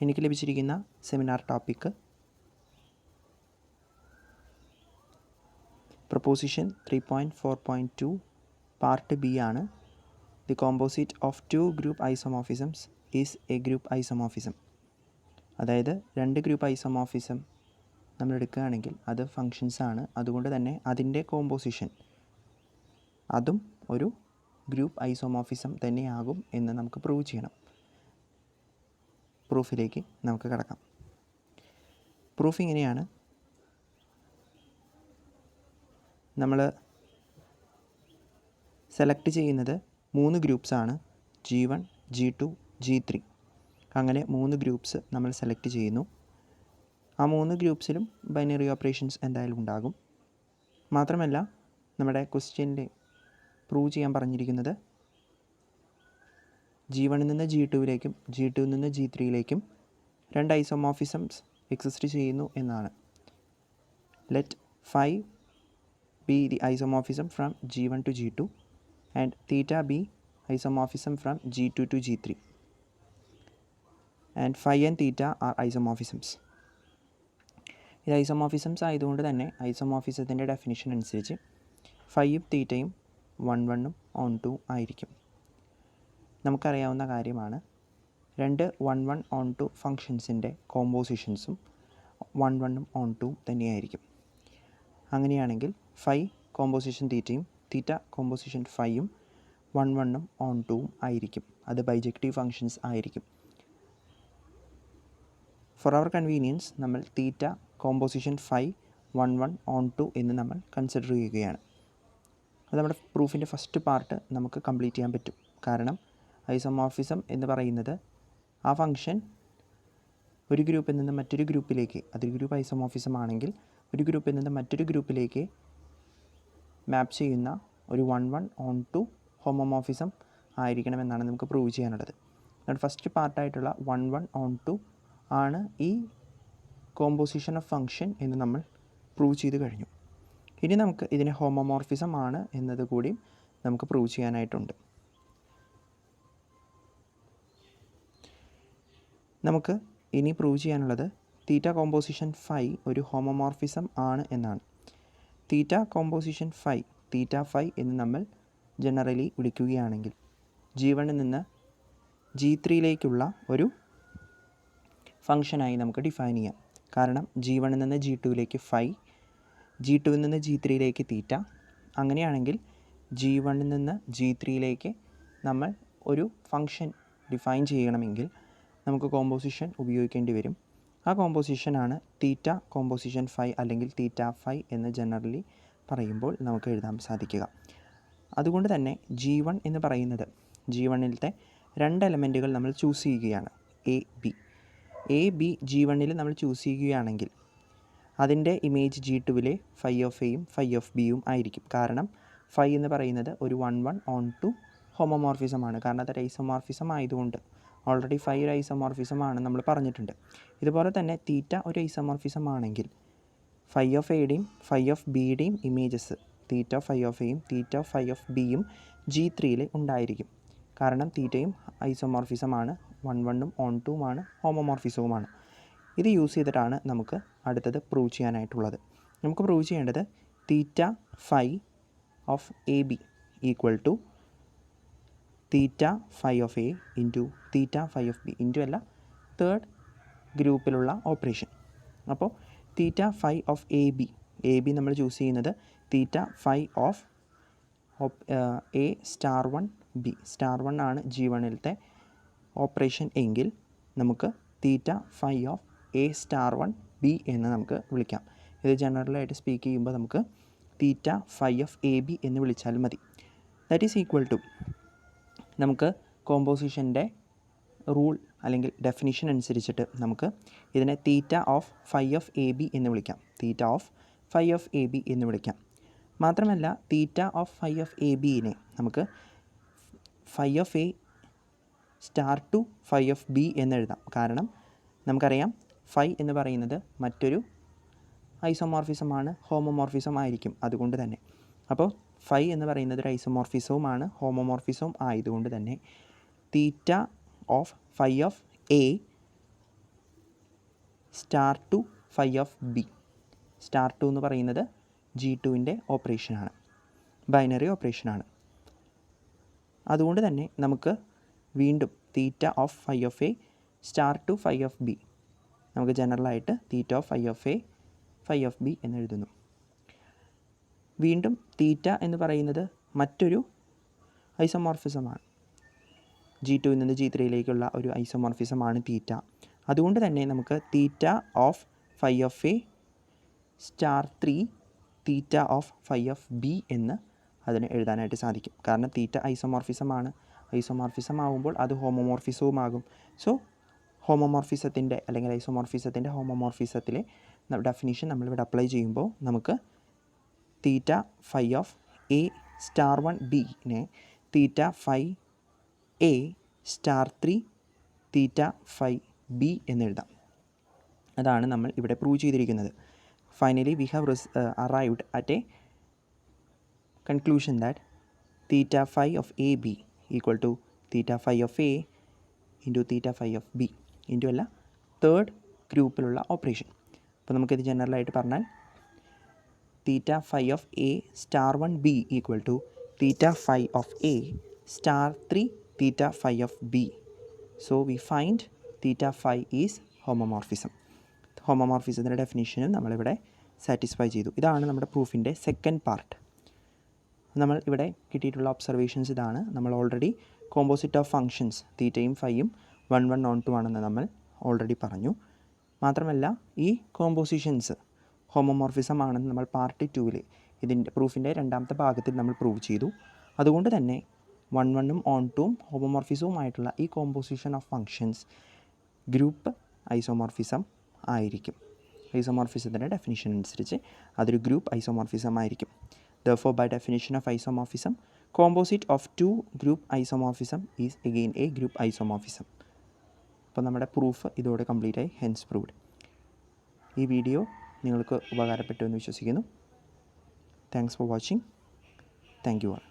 എനിക്ക് ലഭിച്ചിരിക്കുന്ന seminar topic proposition 3.4.2 part B ആണ്. The composite of two group isomorphisms is a group isomorphism. അതായത് രണ്ട് ഗ്രൂപ്പ് ഐസോമോർഫിസം നമ്മൾ എടുക്കുകയാണെങ്കിൽ അത് ഫങ്ഷൻസ് ആണ്. അതുകൊണ്ട് തന്നെ അതിൻ്റെ കോമ്പോസിഷൻ അതും ഒരു ഗ്രൂപ്പ് ഐസോമോർഫിസം തന്നെയാകും എന്ന് നമുക്ക് പ്രൂവ് ചെയ്യണം. പ്രൂഫിലേക്ക് നമുക്ക് കടക്കാം. പ്രൂഫ് ഇങ്ങനെയാണ്. നമ്മൾ സെലക്ട് ചെയ്യുന്നത് 3 ഗ്രൂപ്പ്സാണ്. G1, G2, G3. അങ്ങനെ 3 ഗ്രൂപ്പ്സ് നമ്മൾ സെലക്ട് ചെയ്യുന്നു. ആ 3 ഗ്രൂപ്പ്സിലും ബൈനറി ഓപ്പറേഷൻസ് എന്തായാലും ഉണ്ടാകും. മാത്രമല്ല നമ്മുടെ ക്വസ്റ്റ്യനിൽ പ്രൂവ് ചെയ്യാൻ പറഞ്ഞിരിക്കുന്നത് G1 നിന്ന് G2യിലേക്കും G2 നിന്ന് G3യിലേക്കും 2 ഐസോമോർഫിസംസ് എക്സിസ്റ്റ് ചെയ്യുന്നു എന്നാണ്. Let phi be the isomorphism from G1 to G2 and theta be isomorphism from G2 to G3, and phi and theta are isomorphisms. ഇത് ഐസോമോർഫിസംസ് ആയതുകൊണ്ട് തന്നെ ഐസോമോർഫിസത്തിൻ്റെ ഡെഫിനിഷൻ അനുസരിച്ച് ഫൈയും തീറ്റയും 1, 1, 2 ആയിരിക്കും. നമുക്കറിയാവുന്ന കാര്യമാണ് 2 1, 1, 2 ഫങ്ഷൻസിൻ്റെ കോമ്പോസിഷൻസും 1, 1, 2 തന്നെയായിരിക്കും. അങ്ങനെയാണെങ്കിൽ ഫൈ കോമ്പോസിഷൻ തീറ്റയും തീറ്റ കോമ്പോസിഷൻ ഫൈയും 1, 1, 2 ആയിരിക്കും. അത് ബൈജക്റ്റീവ് ഫങ്ഷൻസ് ആയിരിക്കും. ഫോർ അവർ കൺവീനിയൻസ് നമ്മൾ തീറ്റ കോമ്പോസിഷൻ ഫൈ 1, 1, 2 എന്ന് നമ്മൾ കൺസിഡർ ചെയ്യുകയാണ്. അത് നമ്മുടെ പ്രൂഫിൻ്റെ ഫസ്റ്റ് പാർട്ട് നമുക്ക് കംപ്ലീറ്റ് ചെയ്യാൻ പറ്റും. കാരണം ഐസോമോർഫിസം എന്ന് പറയുന്നത് ആ ഫങ്ഷൻ ഒരു ഗ്രൂപ്പിൽ നിന്ന് മറ്റൊരു ഗ്രൂപ്പിലേക്ക്, അതൊരു ഗ്രൂപ്പ് ഐസോമോർഫിസം ആണെങ്കിൽ ഒരു ഗ്രൂപ്പിൽ നിന്ന് മറ്റൊരു ഗ്രൂപ്പിലേക്ക് മാപ്പ് ചെയ്യുന്ന ഒരു 1, 1, 2 ഹോമോമോർഫിസം ആയിരിക്കണമെന്നാണ് നമുക്ക് പ്രൂവ് ചെയ്യാനുള്ളത്. അതുകൊണ്ട് ഫസ്റ്റ് പാർട്ടായിട്ടുള്ള 1, 1, 2 ആണ് ഈ കോമ്പോസിഷൻ ഓഫ് ഫങ്ഷൻ എന്ന് നമ്മൾ പ്രൂവ് ചെയ്ത് കഴിഞ്ഞു. ഇനി നമുക്ക് ഇതിനെ ഹോമോമോർഫിസം ആണ് എന്നത് കൂടി നമുക്ക് പ്രൂവ് ചെയ്യാനായിട്ടുണ്ട്. നമുക്ക് ഇനി പ്രൂവ് ചെയ്യാനുള്ളത് തീറ്റ കോമ്പോസിഷൻ ഫൈ ഒരു ഹോമോമോർഫിസം ആണ് എന്നാണ്. തീറ്റ കോമ്പോസിഷൻ ഫൈ, തീറ്റ ഫൈ എന്ന് നമ്മൾ ജനറലി വിളിക്കുകയാണെങ്കിൽ G1 നിന്ന് G3യിലേക്കുള്ള ഒരു ഫങ്ഷനായി നമുക്ക് ഡിഫൈൻ ചെയ്യാം. കാരണം G1 നിന്ന് G2യിലേക്ക് ഫൈ, G2 നിന്ന് G3യിലേക്ക് തീറ്റ. അങ്ങനെയാണെങ്കിൽ G1 നിന്ന് G3യിലേക്ക് നമ്മൾ ഒരു ഫങ്ഷൻ ഡിഫൈൻ ചെയ്യണമെങ്കിൽ നമുക്ക് കോമ്പോസിഷൻ ഉപയോഗിക്കേണ്ടി വരും. ആ കോമ്പോസിഷനാണ് തീറ്റ കോമ്പോസിഷൻ ഫൈ അല്ലെങ്കിൽ തീറ്റ ഫൈ എന്ന് ജനറലി പറയുമ്പോൾ നമുക്ക് എഴുതാൻ സാധിക്കുക. അതുകൊണ്ട് തന്നെ G1 എന്ന് പറയുന്നത് G1ലത്തെ 2 എലമെൻറ്റുകൾ നമ്മൾ ചൂസ് ചെയ്യുകയാണ്. എ ബി G1ൽ നമ്മൾ ചൂസ് ചെയ്യുകയാണെങ്കിൽ അതിൻ്റെ ഇമേജ് G2വിലെ ഫൈ ഓഫ് എയും ഫൈ ഓഫ് ബിയും ആയിരിക്കും. കാരണം ഫൈ എന്ന് പറയുന്നത് ഒരു 1, 1, 2 ഹോമോമോർഫിസമാണ്. കാരണം അത് ഐസോമോർഫിസം ആയതുകൊണ്ട് ഓൾറെഡി ഫൈ ഒരു ഐസോമോർഫിസം ആണ് നമ്മൾ പറഞ്ഞിട്ടുണ്ട്. ഇതുപോലെ തന്നെ തീറ്റ ഒരു ഐസോമോർഫിസം ആണെങ്കിൽ ഫൈ ഓഫ് എയുടെയും ഫൈ ഓഫ് ബിയുടെയും ഇമേജസ് തീറ്റ ഫൈ ഓഫ് എയും തീറ്റ ഫൈ ഓഫ് ബിയും G3യിൽ ഉണ്ടായിരിക്കും. കാരണം തീറ്റയും ഐസോമോർഫിസമാണ്, 1, 1, 2 ആണ്, ഹോമോമോർഫിസവുമാണ്. ഇത് യൂസ് ചെയ്തിട്ടാണ് നമുക്ക് അടുത്തത് പ്രൂവ് ചെയ്യാനായിട്ടുള്ളത്. നമുക്ക് പ്രൂവ് ചെയ്യേണ്ടത് theta phi of A b equal to theta phi of a into theta phi of b into അല്ല തേർഡ് ഗ്രൂപ്പിലുള്ള ഓപ്പറേഷൻ. അപ്പോൾ theta phi of A b നമ്മൾ ചൂസ് ചെയ്യുന്നത് theta phi of A star 1 b. Star 1 ആണ് G1ലത്തെ operation എങ്കിൽ നമുക്ക് theta phi of A star 1 b എന്ന് നമുക്ക് വിളിക്കാം. ഇത് ജനറലായിട്ട് സ്പീക്ക് ചെയ്യുമ്പോൾ നമുക്ക് theta phi of A B എന്ന് വിളിച്ചാൽ മതി. ദാറ്റ് ഈസ് ഈക്വൽ ടു നമുക്ക് കോമ്പോസിഷൻ്റെ റൂൾ അല്ലെങ്കിൽ ഡെഫിനിഷൻ അനുസരിച്ചിട്ട് നമുക്ക് ഇതിനെ theta of phi of A B എന്ന് വിളിക്കാം. Theta of phi of A B എന്ന് വിളിക്കാം. മാത്രമല്ല theta of phi of A ബിനെ നമുക്ക് phi of A star two phi of B എന്ന് എഴുതാം. കാരണം നമുക്കറിയാം ഫൈ എന്ന് പറയുന്നത് മറ്റൊരു ഐസോമോർഫിസമാണ്, ഹോമോമോർഫിസം ആയിരിക്കും. അതുകൊണ്ട് തന്നെ അപ്പോൾ ഫൈ എന്ന് പറയുന്നത് ഒരു ഐസോമോർഫിസവുമാണ്, ഹോമോമോർഫിസവും ആയതുകൊണ്ട് തന്നെ തീറ്റ of phi of A star two phi of B. Star to എന്ന് പറയുന്നത് G2-ൻ്റെ ഓപ്പറേഷനാണ്, ബൈനറി ഓപ്പറേഷനാണ്. അതുകൊണ്ട് തന്നെ നമുക്ക് വീണ്ടും theta of phi of A star two phi of B, നമുക്ക് ജനറലായിട്ട് theta of phi of A phi of B എന്ന് എഴുതുന്നു. വീണ്ടും തീറ്റ എന്ന് പറയുന്നത് മറ്റൊരു ഐസോമോർഫിസമാണ്. G2-ൽ നിന്ന് G3-യിലേക്കുള്ള ഒരു ഐസോമോർഫിസമാണ് തീറ്റ. അതുകൊണ്ട് തന്നെ നമുക്ക് തീറ്റ of phi of A star 3 theta of phi of B എന്ന് അതിന് എഴുതാനായിട്ട് സാധിക്കും. കാരണം തീറ്റ ഐസോമോർഫിസമാണ്. ഐസോമോർഫിസം ആകുമ്പോൾ അത് ഹോമോമോർഫിസവുമാകും. സോ ഹോമോമോർഫിസത്തിൻ്റെ അല്ലെങ്കിൽ ഐസോമോർഫിസത്തിൻ്റെ ഹോമോമോർഫിസത്തിലെ ഡെഫിനിഷൻ നമ്മളിവിടെ അപ്ലൈ ചെയ്യുമ്പോൾ നമുക്ക് theta phi of A star 1 ബിനെ theta phi A star 3 theta phi B എന്നെഴുതാം. അതാണ് നമ്മൾ ഇവിടെ പ്രൂവ് ചെയ്തിരിക്കുന്നത്. Finally we have arrived at a conclusion that theta phi of AB equal to theta phi of A into theta phi of B into അല്ല third ഗ്രൂപ്പിലുള്ള operation. അപ്പോൾ നമുക്കിത് ജനറലായിട്ട് പറഞ്ഞാൽ theta phi of A star 1 B equal to theta phi of A star 3 theta phi of B. So we find theta phi is homomorphism. ഹോമോമോർഫിസത്തിൻ്റെ ഡെഫിനിഷനും നമ്മളിവിടെ satisfy ചെയ്തു. ഇതാണ് നമ്മുടെ പ്രൂഫിൻ്റെ സെക്കൻഡ് പാർട്ട്. നമ്മൾ ഇവിടെ കിട്ടിയിട്ടുള്ള ഒബ്സർവേഷൻസ് ഇതാണ്. നമ്മൾ ഓൾറെഡി കോമ്പോസിറ്റ് ഓഫ് ഫങ്ഷൻസ് തീറ്റയും ഫൈയും 1 1 on 2 ആണെന്ന് നമ്മൾ ഓൾറെഡി പറഞ്ഞു. മാത്രമല്ല ഈ കോമ്പോസിഷൻസ് ഹോമോമോർഫിസം ആണെന്ന് നമ്മൾ പാർട്ട് 2-ൽ ഇതിൻ്റെ പ്രൂഫിൻ്റെ രണ്ടാമത്തെ ഭാഗത്തിൽ നമ്മൾ പ്രൂവ് ചെയ്തു. അതുകൊണ്ട് തന്നെ 1 1 on 2 ഹോമോമോർഫിസവുമായിട്ടുള്ള ഈ composition of functions group isomorphism ആയിരിക്കും. ഐസോമോർഫിസത്തിൻ്റെ ഡെഫിനിഷൻ അനുസരിച്ച് അതൊരു ഗ്രൂപ്പ് ഐസോമോർഫിസം ആയിരിക്കും. Therefore, by definition of isomorphism, composite of two group isomorphism is again a group isomorphism. അപ്പോൾ നമ്മുടെ പ്രൂഫ് ഇതോടെ കംപ്ലീറ്റ് ആയി, ഹെൻസ് പ്രൂവ്ഡ്. ഈ വീഡിയോ നിങ്ങൾക്ക് ഉപകാരപ്പെട്ടു എന്ന് വിശ്വസിക്കുന്നു. Thanks for watching. Thank you all.